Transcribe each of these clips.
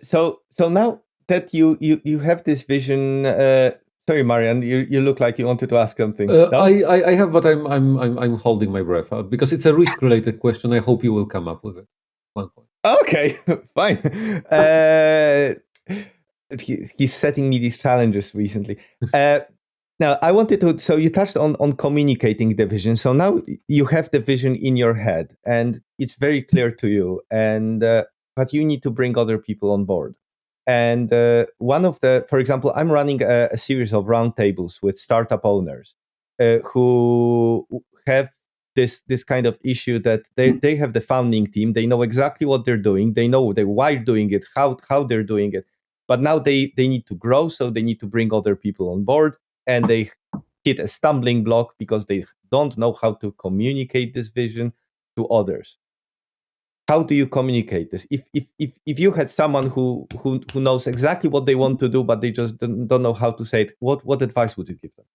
So now that you have this vision, sorry, Marian, you look like you wanted to ask something. No? I have, but I'm holding my breath because it's a risk-related question. I hope you will come up with it. One point. Okay, fine. He's setting me these challenges recently. Now, I wanted to. So you touched on communicating the vision. So now you have the vision in your head, and it's very clear to you. And but you need to bring other people on board. And one of the, for example, I'm running a series of roundtables with startup owners who have this kind of issue that they have the founding team. They know exactly what they're doing. They know why they're doing it, how they're doing it. But now they need to grow, so they need to bring other people on board, and they hit a stumbling block because they don't know how to communicate this vision to others. How do you communicate this? If you had someone who knows exactly what they want to do, but they just don't know how to say it, what advice would you give them?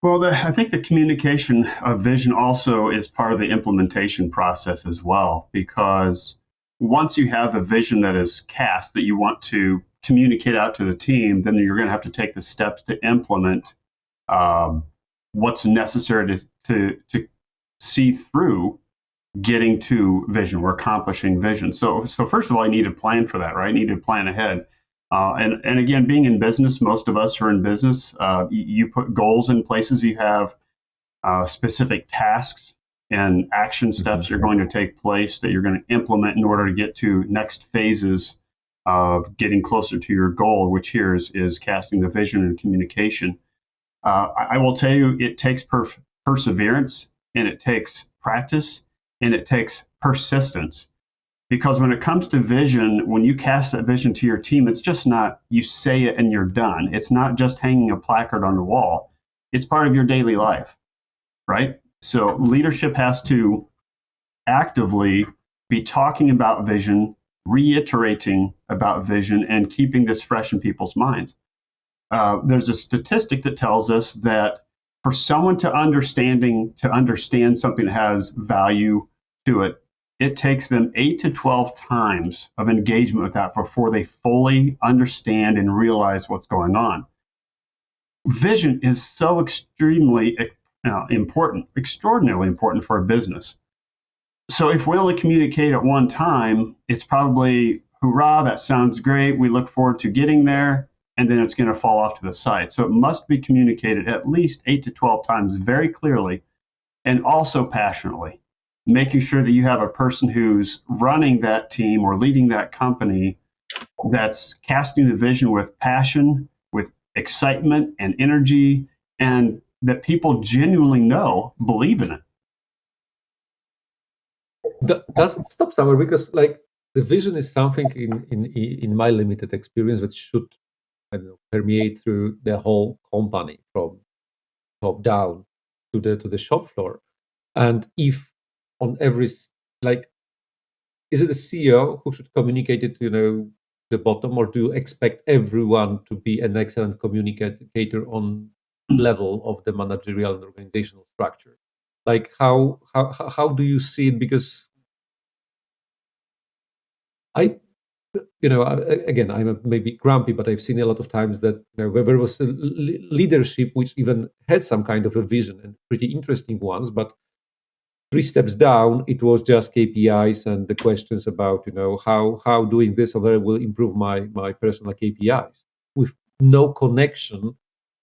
Well, I think the communication of vision also is part of the implementation process as well, because once you have a vision that is cast that you want to communicate out to the team, then you're going to have to take the steps to implement what's necessary to see through getting to vision or accomplishing vision. So first of all, you need to plan for that, right? You need to plan ahead. And again, being in business, most of us are in business. You put goals in places. You have specific tasks and action steps are going to take place that you're going to implement in order to get to next phases of getting closer to your goal, which here is casting the vision and communication. I will tell you, it takes perseverance, and it takes practice, and it takes persistence. Because when it comes to vision, when you cast that vision to your team, it's just not you say it and you're done. It's not just hanging a placard on the wall. It's part of your daily life, right? So leadership has to actively be talking about vision, reiterating about vision, and keeping this fresh in people's minds. There's a statistic that tells us that for someone to understand something that has value to it, it takes them 8 to 12 times of engagement with that before they fully understand and realize what's going on. Vision is so extremely important, extraordinarily important for a business. So if we only communicate at one time, it's probably, hurrah, that sounds great. We look forward to getting there, and then it's going to fall off to the side. So it must be communicated at least 8 to 12 times very clearly and also passionately, making sure that you have a person who's running that team or leading that company that's casting the vision with passion, with excitement and energy, and that people genuinely believe in it. Doesn't stop somewhere, because like the vision is something in my limited experience that should, I don't know, permeate through the whole company from top down to the shop floor. And if on every, like, is it the CEO who should communicate it to the bottom, or do you expect everyone to be an excellent communicator on level of the managerial and organizational structure? Like how do you see it? Because again, I'm maybe grumpy, but I've seen a lot of times that where there was a leadership which even had some kind of a vision and pretty interesting ones, but 3 steps down, it was just KPIs and the questions about how doing this or that will improve my personal KPIs, with no connection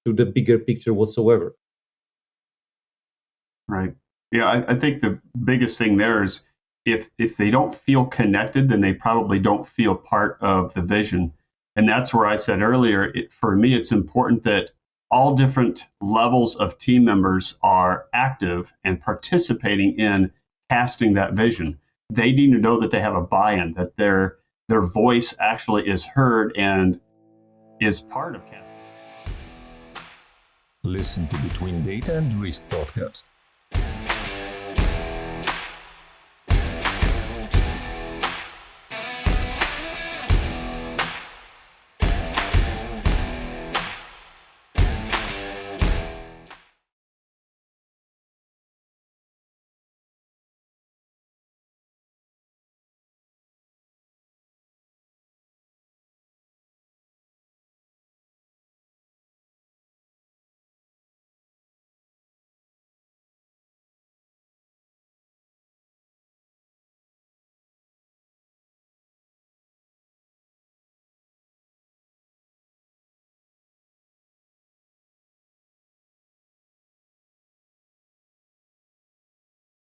to the bigger picture whatsoever. Right. Yeah, I think the biggest thing there is if they don't feel connected, then they probably don't feel part of the vision. And that's where I said earlier, for me, it's important that all different levels of team members are active and participating in casting that vision. They need to know that they have a buy-in, that their voice actually is heard and is part of casting. Listen to Between Data and Risk podcast